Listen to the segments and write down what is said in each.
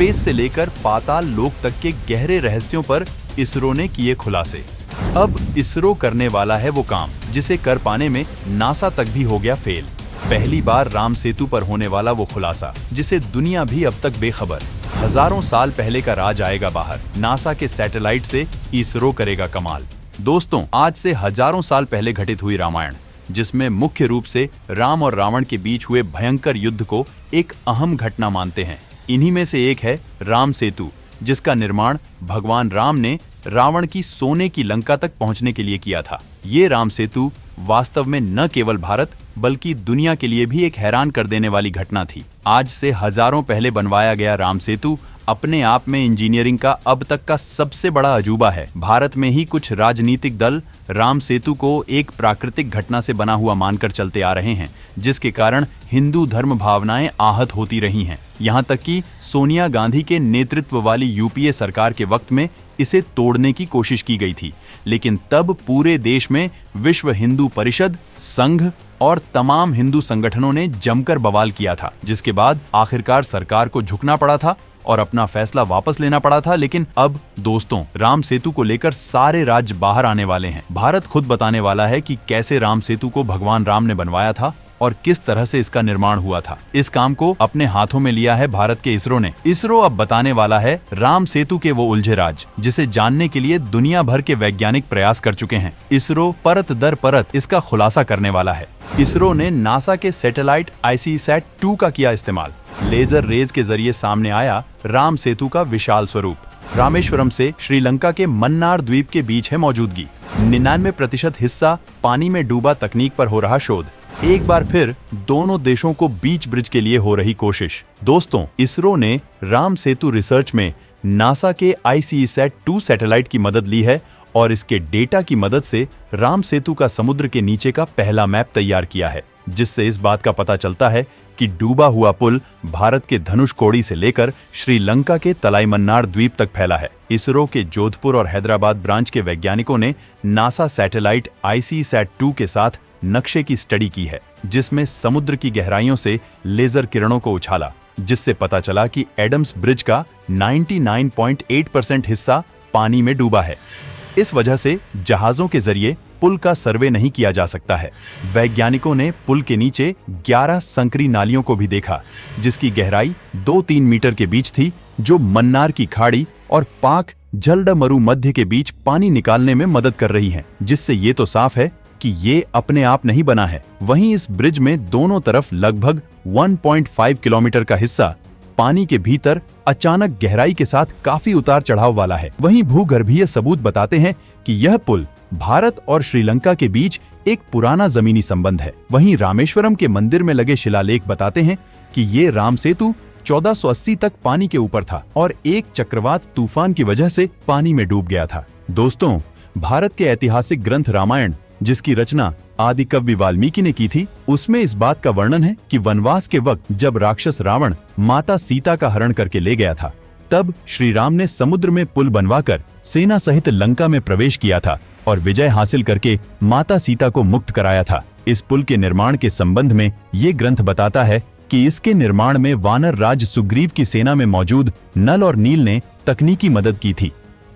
Space से लेकर पाताल लोक तक के गहरे रहस्यों पर इसरो ने किए खुलासे। अब इसरो करने वाला है वो काम जिसे कर पाने में नासा तक भी हो गया फेल। पहली बार राम सेतु पर होने वाला वो खुलासा जिसे दुनिया भी अब तक बेखबर। हजारों साल पहले का राज आएगा बाहर। नासा के सैटेलाइट से इसरो करेगा कमाल। दोस्तों, आज से हजारों साल पहले घटित हुई रामायण, जिसमें मुख्य रूप से राम और रावण के बीच हुए भयंकर युद्ध को एक अहम घटना मानते हैं। इन्हीं में से एक है राम सेतु, जिसका निर्माण भगवान राम ने रावण की सोने की लंका तक पहुंचने के लिए किया था। ये राम सेतु वास्तव में न केवल भारत बल्कि दुनिया के लिए भी एक हैरान कर देने वाली घटना थी। आज से हजारों पहले बनवाया गया राम सेतु अपने आप में इंजीनियरिंग का अब तक का सबसे बड़ा अजूबा है। भारत में ही कुछ राजनीतिक दल राम सेतु को एक प्राकृतिक घटना से बना हुआ मानकर चलते आ रहे हैं, जिसके कारण हिंदू धर्म भावनाएं आहत होती रही हैं। यहाँ तक कि सोनिया गांधी के नेतृत्व वाली यूपीए सरकार के वक्त में इसे तोड़ने की कोशिश की गई थी, लेकिन तब पूरे देश में विश्व हिंदू परिषद, संघ और तमाम हिंदू संगठनों ने जमकर बवाल किया था, जिसके बाद आखिरकार सरकार को झुकना पड़ा था और अपना फैसला वापस लेना पड़ा था। लेकिन अब दोस्तों, राम सेतु को लेकर सारे राज्य बाहर आने वाले हैं। भारत खुद बताने वाला है कि कैसे राम सेतु को भगवान राम ने बनवाया था और किस तरह से इसका निर्माण हुआ था। इस काम को अपने हाथों में लिया है भारत के इसरो ने। इसरो अब बताने वाला है राम सेतु के वो उलझे राज, जिसे जानने के लिए दुनिया भर के वैज्ञानिक प्रयास कर चुके हैं। इसरो परत दर परत इसका खुलासा करने वाला है। इसरो ने नासा के सैटेलाइट ICSat-2 का किया इस्तेमाल। लेजर रेज के जरिए सामने आया राम सेतु का विशाल स्वरूप। रामेश्वरम से श्रीलंका के मन्नार द्वीप के बीच है मौजूदगी। 99% हिस्सा पानी में डूबा तकनीक पर हो रहा शोध। एक बार फिर दोनों देशों को बीच ब्रिज के लिए हो रही कोशिश। दोस्तों, इसरो ने राम सेतु रिसर्च में नासा के ICSat-2 सैटेलाइट की मदद ली है और इसके डेटा की मदद से राम सेतु का समुद्र के नीचे का पहला मैप तैयार किया है, जिससे इस बात का पता चलता है कि डूबा हुआ पुल भारत के धनुषकोडी से लेकर श्रीलंका के तलाईमन्नार द्वीप तक फैला है। इसरो के जोधपुर और हैदराबाद ब्रांच के वैज्ञानिकों ने नासा सैटेलाइट ICSat-2 के साथ नक्शे की स्टडी की है, जिसमें समुद्र की गहराइयों से लेजर किरणों को उछाला, जिससे पता चला कि एडम्स ब्रिज का 99.8% हिस्सा पानी में डूबा है। इस वजह से जहाजों के जरिए पुल का सर्वे नहीं किया जा सकता है। वैज्ञानिकों ने पुल के नीचे 11 संकरी नालियों को भी देखा, जिसकी गहराई 2-3 मीटर के बीच थी, जो मन्नार की खाड़ी और पाक जलडमरू मध्य के बीच पानी निकालने में मदद कर रही हैं, जिससे ये तो साफ है कि ये अपने आप नहीं बना है। वहीं इस ब्रिज में दोनों तरफ लगभग 1.5 किलोमीटर का हिस्सा पानी के भीतर अचानक गहराई के साथ काफी उतार चढ़ाव वाला है। वहीं भूगर्भीय सबूत बताते हैं कि यह पुल भारत और श्रीलंका के बीच एक पुराना जमीनी संबंध है। वहीं रामेश्वरम के मंदिर में लगे शिलालेख बताते हैं कि ये राम सेतु 1480 तक पानी के ऊपर था और एक चक्रवात तूफान की वजह से पानी में डूब गया था। दोस्तों, भारत के ऐतिहासिक ग्रंथ रामायण, जिसकी रचना आदि कवि वाल्मीकि ने की थी, उसमें इस बात का वर्णन है कि वनवास के वक्त जब राक्षस रावण माता सीता का हरण करके ले गया था, तब श्री राम ने समुद्र में पुल बनवाकर सेना सहित लंका में प्रवेश किया था और विजय हासिल करके माता सीता को मुक्त कराया था। इस पुल के निर्माण के संबंध में ये ग्रंथ बताता है कि इसके निर्माण में वानर राज सुग्रीव की सेना में मौजूद नल और नील ने तकनीकी मदद की थी,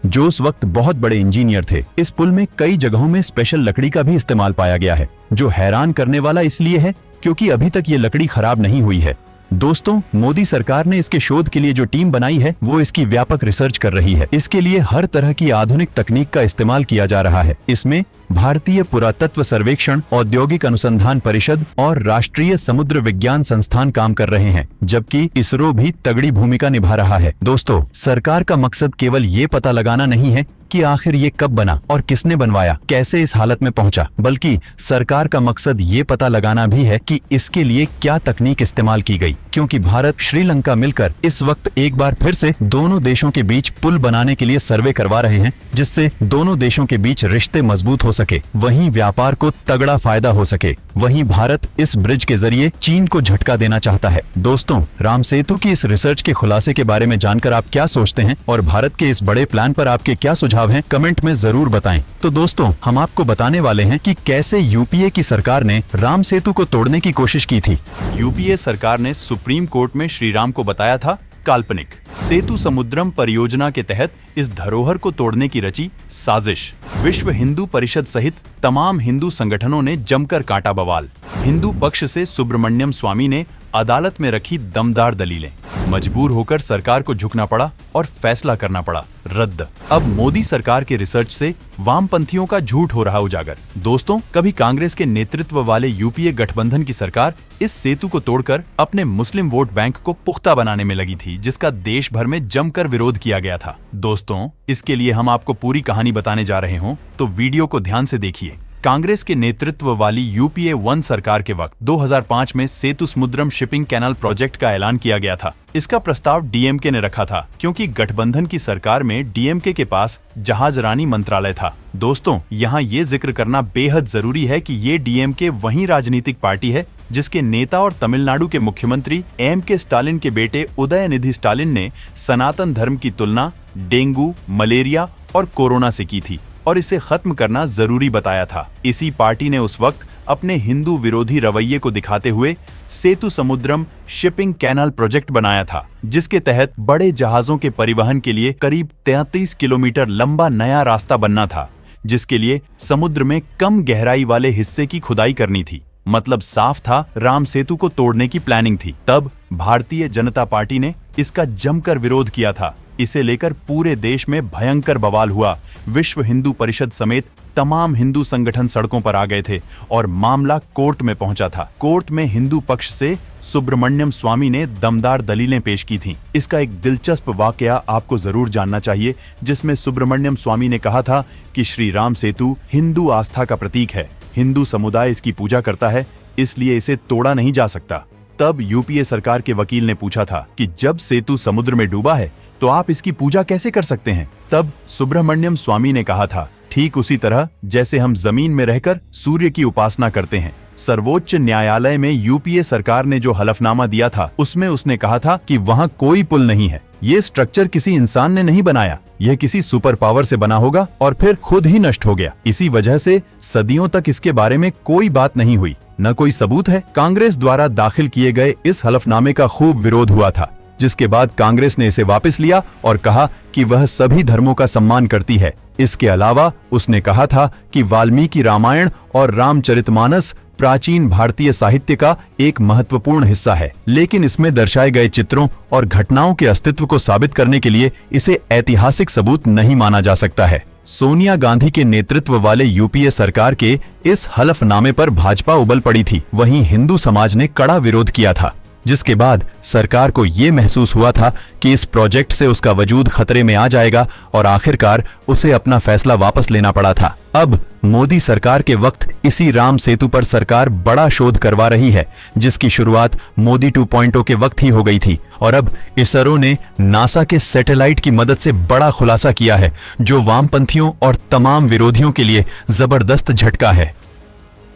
जो उस वक्त बहुत बड़े इंजीनियर थे। इस पुल में कई जगहों में स्पेशल लकड़ी का भी इस्तेमाल पाया गया है, जो हैरान करने वाला इसलिए है क्योंकि अभी तक ये लकड़ी खराब नहीं हुई है। दोस्तों, मोदी सरकार ने इसके शोध के लिए जो टीम बनाई है, वो इसकी व्यापक रिसर्च कर रही है। इसके लिए हर तरह की आधुनिक तकनीक का इस्तेमाल किया जा रहा है। इसमें भारतीय पुरातत्व सर्वेक्षण, औद्योगिक अनुसंधान परिषद और राष्ट्रीय समुद्र विज्ञान संस्थान काम कर रहे हैं, जबकि इसरो भी तगड़ी भूमिका निभा रहा है। दोस्तों, सरकार का मकसद केवल ये पता लगाना नहीं है कि आखिर ये कब बना और किसने बनवाया, कैसे इस हालत में पहुंचा, बल्कि सरकार का मकसद ये पता लगाना भी है कि इसके लिए क्या तकनीक इस्तेमाल की गई, क्योंकि भारत श्रीलंका मिलकर इस वक्त एक बार फिर से दोनों देशों के बीच पुल बनाने के लिए सर्वे करवा रहे हैं, जिससे दोनों देशों के बीच रिश्ते मजबूत हो सके, वहीं व्यापार को तगड़ा फायदा हो सके। वहीं भारत इस ब्रिज के जरिए चीन को झटका देना चाहता है। दोस्तों, राम सेतु की इस रिसर्च के खुलासे के बारे में जानकर आप क्या सोचते हैं और भारत के इस बड़े प्लान पर आपके क्या सुझाव हैं, कमेंट में जरूर बताएं। तो दोस्तों, हम आपको बताने वाले हैं कि कैसे यूपीए की सरकार ने राम सेतु को तोड़ने की कोशिश की थी। यूपीए सरकार ने सुप्रीम कोर्ट में श्री राम को बताया था काल्पनिक। सेतु समुद्रम परियोजना के तहत इस धरोहर को तोड़ने की रची साजिश। विश्व हिंदू परिषद सहित तमाम हिंदू संगठनों ने जमकर काटा बवाल। हिंदू पक्ष से सुब्रमण्यम स्वामी ने अदालत में रखी दमदार दलीलें। मजबूर होकर सरकार को झुकना पड़ा और फैसला करना पड़ा, रद्द। अब मोदी सरकार के रिसर्च से वामपंथियों का झूठ हो रहा उजागर। दोस्तों, कभी कांग्रेस के नेतृत्व वाले यूपीए गठबंधन की सरकार इस सेतु को तोड़कर अपने मुस्लिम वोट बैंक को पुख्ता बनाने में लगी थी, जिसका देश भर में जमकर विरोध किया गया था। दोस्तों, इसके लिए हम आपको पूरी कहानी बताने जा रहे हों तो वीडियो को ध्यान से देखिए। कांग्रेस के नेतृत्व वाली यूपीए 1 सरकार के वक्त 2005 में सेतु समुद्रम शिपिंग कैनाल प्रोजेक्ट का ऐलान किया गया था। इसका प्रस्ताव डीएमके ने रखा था, क्योंकि गठबंधन की सरकार में डीएमके के पास जहाजरानी मंत्रालय था। दोस्तों, यहाँ ये जिक्र करना बेहद जरूरी है कि ये डीएमके वही राजनीतिक पार्टी है जिसके नेता और तमिलनाडु के मुख्यमंत्री एम.के. स्टालिन के बेटे उदयनिधि स्टालिन ने सनातन धर्म की तुलना डेंगू, मलेरिया और कोरोना से की थी और इसे खत्म करना जरूरी बताया था। इसी पार्टी ने उस वक्त अपने हिंदू विरोधी रवैये को दिखाते हुए सेतु समुद्रम शिपिंग कैनाल प्रोजेक्ट बनाया था, जिसके तहत बड़े जहाजों के परिवहन के लिए करीब 33 किलोमीटर लंबा नया रास्ता बनना था, जिसके लिए समुद्र में कम गहराई वाले हिस्से की खुदाई करनी थी। मतलब साफ था, राम सेतु को तोड़ने की प्लानिंग थी। तब भारतीय जनता पार्टी ने इसका जमकर विरोध किया था। इसे लेकर पूरे देश में भयंकर बवाल हुआ। विश्व हिंदू परिषद समेत तमाम हिंदू संगठन सड़कों पर आ गए थे और मामला कोर्ट में पहुंचा था। कोर्ट में हिंदू पक्ष से सुब्रमण्यम स्वामी ने दमदार दलीलें पेश की थीं। इसका एक दिलचस्प वाकया आपको जरूर जानना चाहिए, जिसमें सुब्रमण्यम स्वामी ने कहा था कि श्री राम सेतु हिंदू आस्था का प्रतीक है, हिंदू समुदाय इसकी पूजा करता है, इसलिए इसे तोड़ा नहीं जा सकता। तब यूपीए सरकार के वकील ने पूछा था कि जब सेतु समुद्र में डूबा है तो आप इसकी पूजा कैसे कर सकते हैं? तब सुब्रमण्यम स्वामी ने कहा था, ठीक उसी तरह जैसे हम जमीन में रहकर सूर्य की उपासना करते हैं। सर्वोच्च न्यायालय में यूपीए सरकार ने जो हलफनामा दिया था, उसमें उसने कहा था कि वहाँ कोई पुल नहीं है, ये स्ट्रक्चर किसी इंसान ने नहीं बनाया, यह किसी सुपर पावर से बना होगा और फिर खुद ही नष्ट हो गया। इसी वजह से सदियों तक इसके बारे में कोई बात नहीं हुई, न कोई सबूत है। कांग्रेस द्वारा दाखिल किए गए इस हलफनामे का खूब विरोध हुआ था, जिसके बाद कांग्रेस ने इसे वापस लिया और कहा कि वह सभी धर्मों का सम्मान करती है। इसके अलावा उसने कहा था कि वाल्मीकि रामायण और रामचरितमानस प्राचीन भारतीय साहित्य का एक महत्वपूर्ण हिस्सा है, लेकिन इसमें दर्शाए गए चित्रों और घटनाओं के अस्तित्व को साबित करने के लिए इसे ऐतिहासिक सबूत नहीं माना जा सकता है। सोनिया गांधी के नेतृत्व वाले यूपीए सरकार के इस हलफनामे पर भाजपा उबल पड़ी थी। वहीं हिंदू समाज ने कड़ा विरोध किया था, जिसके बाद सरकार को ये महसूस हुआ था कि इस प्रोजेक्ट से उसका वजूद खतरे में आ जाएगा और आखिरकार उसे अपना फैसला वापस लेना पड़ा था। अब मोदी सरकार के वक्त इसी राम सेतु पर सरकार बड़ा शोध करवा रही है, जिसकी शुरुआत मोदी 2.0 के वक्त ही हो गई थी और अब इसरो ने नासा के सैटेलाइट की मदद से बड़ा खुलासा किया है, जो वामपंथियों और तमाम विरोधियों के लिए जबरदस्त झटका है।